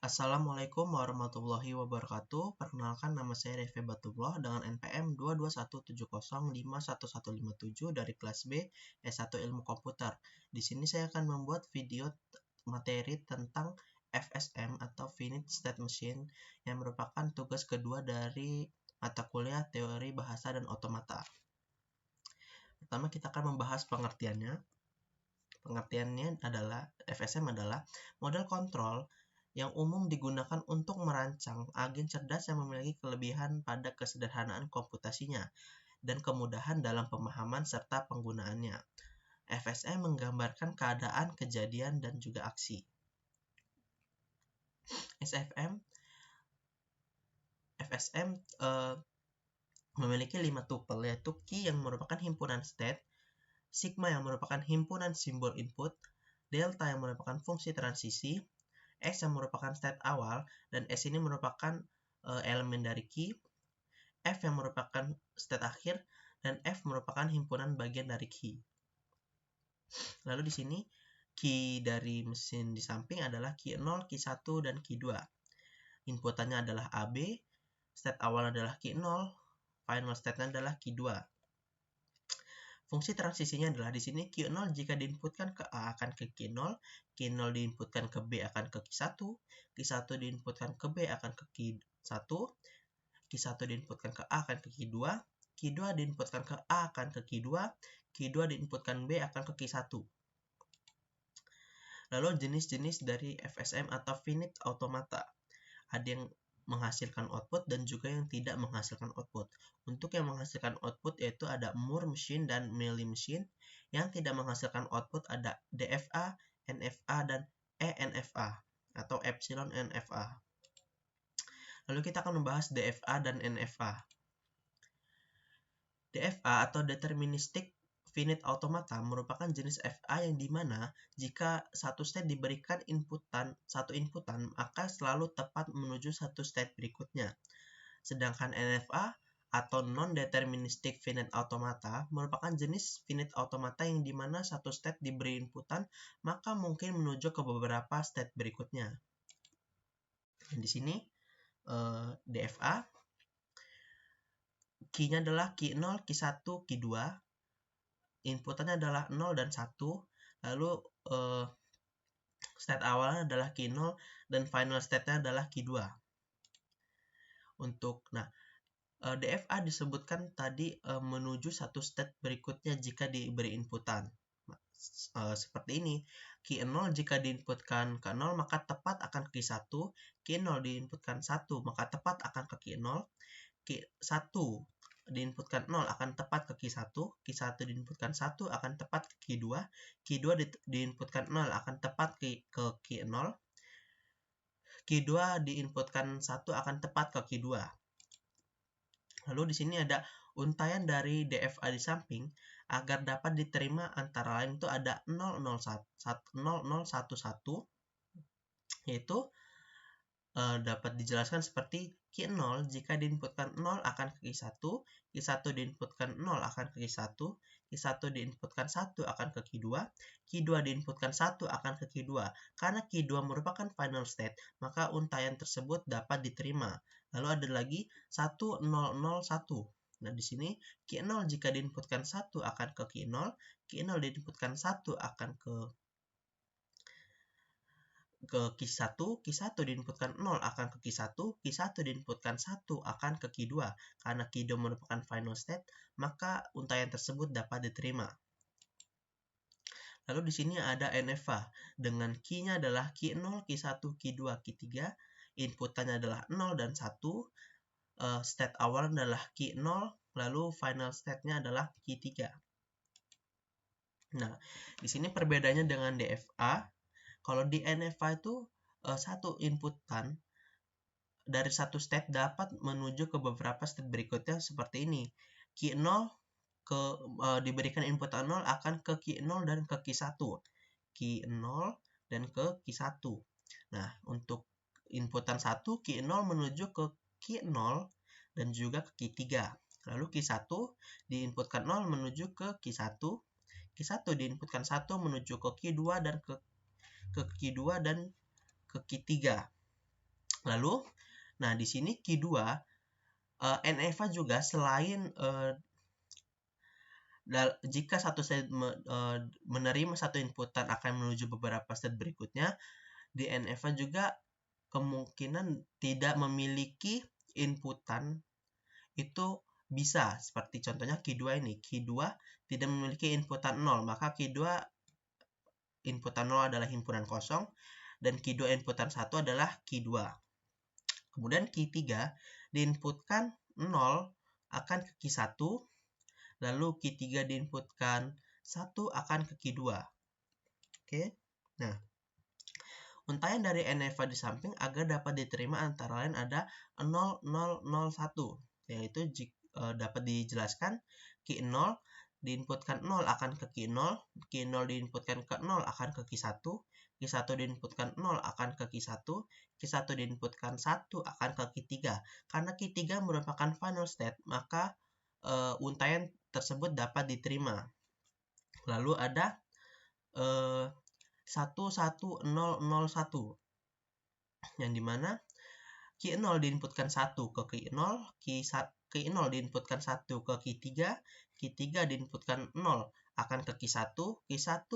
Assalamualaikum warahmatullahi wabarakatuh. Perkenalkan, nama saya Refe Batullah dengan NPM 22170511157 dari kelas B S1 Ilmu Komputer. Di sini saya akan membuat video materi tentang FSM atau Finite State Machine yang merupakan tugas kedua dari mata kuliah Teori Bahasa dan Otomata. Pertama, kita akan membahas pengertiannya. Pengertiannya adalah FSM adalah model kontrol yang umum digunakan untuk merancang agen cerdas yang memiliki kelebihan pada kesederhanaan komputasinya dan kemudahan dalam pemahaman serta penggunaannya. FSM menggambarkan keadaan, kejadian, dan juga aksi. FSM memiliki 5 tupel, yaitu key yang merupakan himpunan state, sigma yang merupakan himpunan simbol input, delta yang merupakan fungsi transisi, S yang merupakan state awal, dan S ini merupakan elemen dari key, F yang merupakan state akhir, dan F merupakan himpunan bagian dari key. Lalu di sini key dari mesin di samping adalah key 0, key 1, dan key 2. Inputannya adalah AB, state awal adalah key 0, final state-nya adalah key 2. Fungsi transisinya adalah di sini key 0 jika diinputkan ke A akan ke key 0, key 0 diinputkan ke B akan ke key 1, key 1 diinputkan ke B akan ke key 1, key 1 diinputkan ke A akan ke key 2, key 2 diinputkan ke A akan ke key 2, key 2 diinputkan B akan ke key 1. Lalu jenis-jenis dari FSM atau Finite Automata. Ada yang menghasilkan output dan juga yang tidak menghasilkan output. Untuk yang menghasilkan output yaitu ada Moore machine dan Mealy machine. Yang tidak menghasilkan output ada DFA, NFA, dan ENFA atau Epsilon NFA. Lalu kita akan membahas DFA dan NFA. DFA atau Deterministic Finite Automata merupakan jenis FA yang dimana jika satu state diberikan satu inputan, maka selalu tepat menuju satu state berikutnya. Sedangkan NFA atau Non-Deterministic Finite Automata merupakan jenis finite automata yang dimana satu state diberi inputan, maka mungkin menuju ke beberapa state berikutnya. Di sini DFA, key-nya adalah key 0, key 1, key 2. Inputannya adalah 0 dan 1, lalu state awalnya adalah key 0 dan final state-nya adalah key 2. DFA disebutkan tadi menuju satu state berikutnya jika diberi inputan. Seperti ini, key 0 jika diinputkan ke 0 maka tepat akan ke key 1, key 0 diinputkan 1 maka tepat akan ke key 0, key 1 diinputkan 0 akan tepat ke key 1, key 1 diinputkan 1 akan tepat ke key 2, key 2 diinputkan 0 akan tepat ke key 0, key 2 diinputkan 1 akan tepat ke key 2. Lalu di sini ada untaian dari DFA di samping agar dapat diterima antara lain itu ada 0011 yaitu dapat dijelaskan seperti key 0 jika diinputkan 0 akan ke key 1, key 1 diinputkan 0 akan ke key 1, key 1 diinputkan 1 akan ke key 2, key 2 diinputkan 1 akan ke key 2. Karena key 2 merupakan final state, maka untaian tersebut dapat diterima. Lalu ada lagi 1001. Nah, di sini key 0 jika diinputkan 1 akan ke key 0, key 0 diinputkan 1 akan ke key 1, key 1 diinputkan 0 akan ke key 1, key 1 diinputkan 1 akan ke key 2. Karena key 2 merupakan final state, maka untaian tersebut dapat diterima. Lalu di sini ada NFA dengan key-nya adalah key 0, key 1, key 2, key 3. Inputannya adalah 0 dan 1. State awal adalah key 0, lalu final state-nya adalah key 3. Nah, di sini perbedaannya dengan DFA. Kalau di NFA itu satu inputan dari satu state dapat menuju ke beberapa state berikutnya seperti ini. Key 0 diberikan inputan 0 akan ke key 0 dan ke key 1. Key 0 dan ke key 1. Nah, untuk inputan 1, key 0 menuju ke key 0 dan juga ke key 3. Lalu key 1 diinputkan 0 menuju ke key 1. Key 1 diinputkan 1 menuju ke key 2 dan ke key 2 dan ke key 3. Lalu, nah di sini Q2 NFA juga selain jika satu state menerima satu inputan akan menuju beberapa state berikutnya, di NFA juga kemungkinan tidak memiliki inputan itu bisa, seperti contohnya Q2 ini. Q2 tidak memiliki inputan 0, maka Q2 inputan 0 adalah himpunan kosong, dan Q2 inputan 1 adalah Q2. Kemudian Q3 diinputkan 0 akan ke Q1, lalu Q3 diinputkan 1 akan ke Q2. Oke, nah untaian dari NFA di samping agar dapat diterima antara lain ada 0, 0, 0, 1, yaitu dapat dijelaskan Q0 diinputkan 0 akan ke Q0, Q0 diinputkan ke 0 akan ke Q1, Q1 diinputkan 0 akan ke Q1, Q1 diinputkan 1 akan ke Q3. Karena Q3 merupakan final state, maka untaian tersebut dapat diterima. Lalu ada 11001 yang dimana Q0 diinputkan 1 ke Q0, Q0 diinputkan 1 ke Q3, Q3 diinputkan 0 akan ke Q1, Q1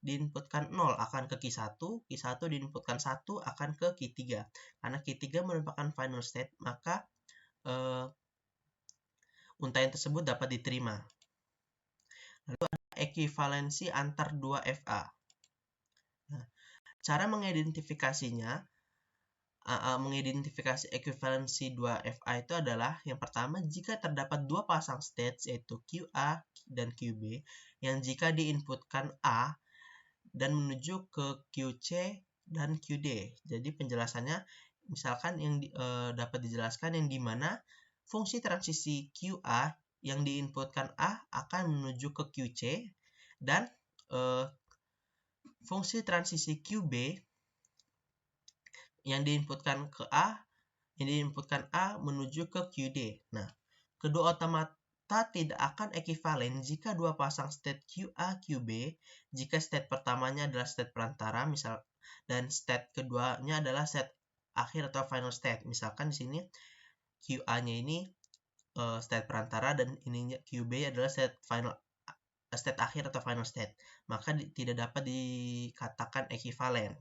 diinputkan 0 akan ke Q1, Q1 diinputkan 1 akan ke Q3. Karena Q3 merupakan final state, maka untaian tersebut dapat diterima. Lalu ada ekuivalensi antar dua FA. Nah, cara mengidentifikasinya, mengidentifikasi ekuivalensi 2FA itu adalah yang pertama, jika terdapat dua pasang states yaitu QA dan QB yang jika diinputkan A dan menuju ke QC dan QD. Jadi penjelasannya misalkan yang dapat dijelaskan yang dimana fungsi transisi QA yang diinputkan A akan menuju ke QC dan fungsi transisi QB yang diinputkan ke A, menuju ke QD. Nah, kedua otomata tidak akan ekivalen jika dua pasang state QA, QB, jika state pertamanya adalah state perantara, misal, dan state keduanya adalah state akhir atau final state. Misalkan di sini QA-nya ini state perantara dan ininya QB adalah state akhir atau final state. Maka tidak dapat dikatakan ekivalen.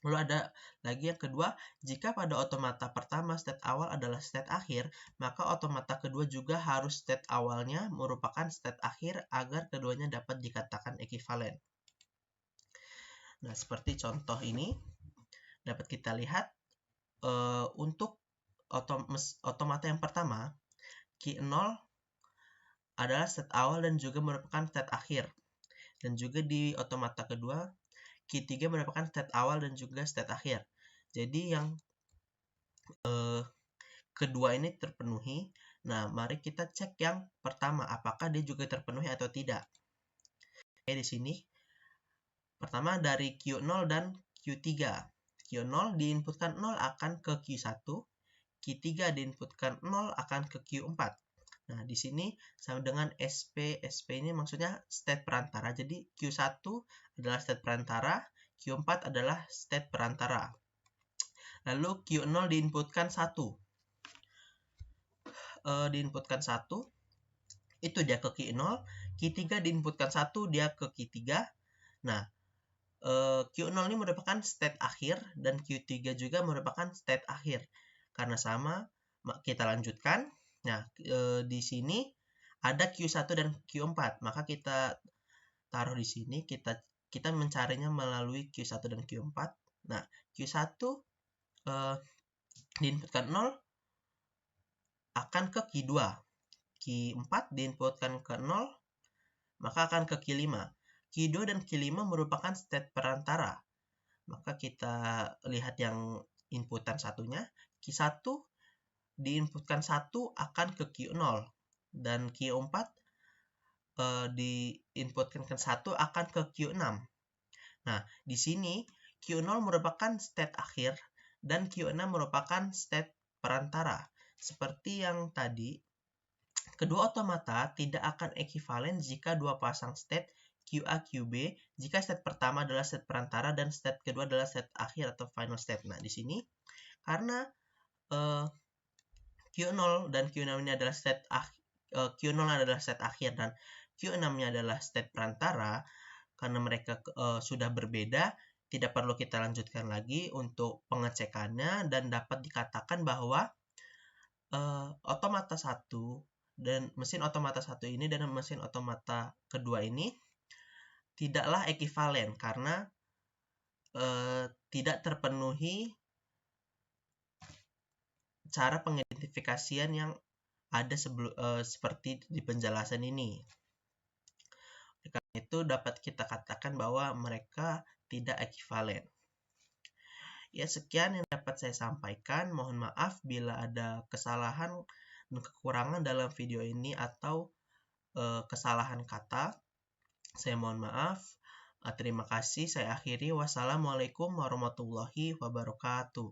Lalu ada lagi yang kedua, jika pada otomata pertama state awal adalah state akhir, maka otomata kedua juga harus state awalnya merupakan state akhir agar keduanya dapat dikatakan ekivalen. Nah, seperti contoh ini dapat kita lihat untuk otomata yang pertama, Q0 adalah state awal dan juga merupakan state akhir. Dan juga di otomata kedua, Q3 merupakan state awal dan juga state akhir. Jadi yang kedua ini terpenuhi. Nah, mari kita cek yang pertama, apakah dia juga terpenuhi atau tidak. Oke, di sini pertama dari Q0 dan Q3. Q0 diinputkan 0 akan ke Q1, Q3 diinputkan 0 akan ke Q4. Nah, di sini sama dengan SP. SP ini maksudnya state perantara. Jadi Q1 adalah state perantara, Q4 adalah state perantara. Lalu Q0 diinputkan 1. Diinputkan 1, itu dia ke Q0. Q3 diinputkan 1, dia ke Q3. Nah, Q0 ini merupakan state akhir dan Q3 juga merupakan state akhir. Karena sama, kita lanjutkan. Nah, di sini ada Q1 dan Q4, maka kita taruh di sini, kita mencarinya melalui Q1 dan Q4. Nah, Q1 diinputkan 0 akan ke Q2. Q4 diinputkan ke 0, maka akan ke Q5. Q2 dan Q5 merupakan state perantara. Maka kita lihat yang inputan satunya. Q1 diinputkan 1 akan ke Q0 dan Q4 diinputkan ke 1 akan ke Q6. Nah, di sini Q0 merupakan state akhir dan Q6 merupakan state perantara. Seperti yang tadi, kedua otomata tidak akan ekivalen jika dua pasang state QA, QB, jika state pertama adalah state perantara dan state kedua adalah state akhir atau final state. Nah, di sini Karena Q0 dan Q6 ini adalah Q0 adalah state akhir dan Q6-nya adalah state perantara. Karena mereka sudah berbeda, tidak perlu kita lanjutkan lagi untuk pengecekannya dan dapat dikatakan bahwa otomata 1 dan mesin otomata 1 ini dan mesin otomata kedua ini tidaklah ekivalen karena tidak terpenuhi cara pengidentifikasian yang ada seperti di penjelasan ini. Karena itu dapat kita katakan bahwa mereka tidak ekivalen. Ya, sekian yang dapat saya sampaikan. Mohon maaf bila ada kesalahan dan kekurangan dalam video ini atau kesalahan kata. Saya mohon maaf. Terima kasih. Saya akhiri. Wassalamualaikum warahmatullahi wabarakatuh.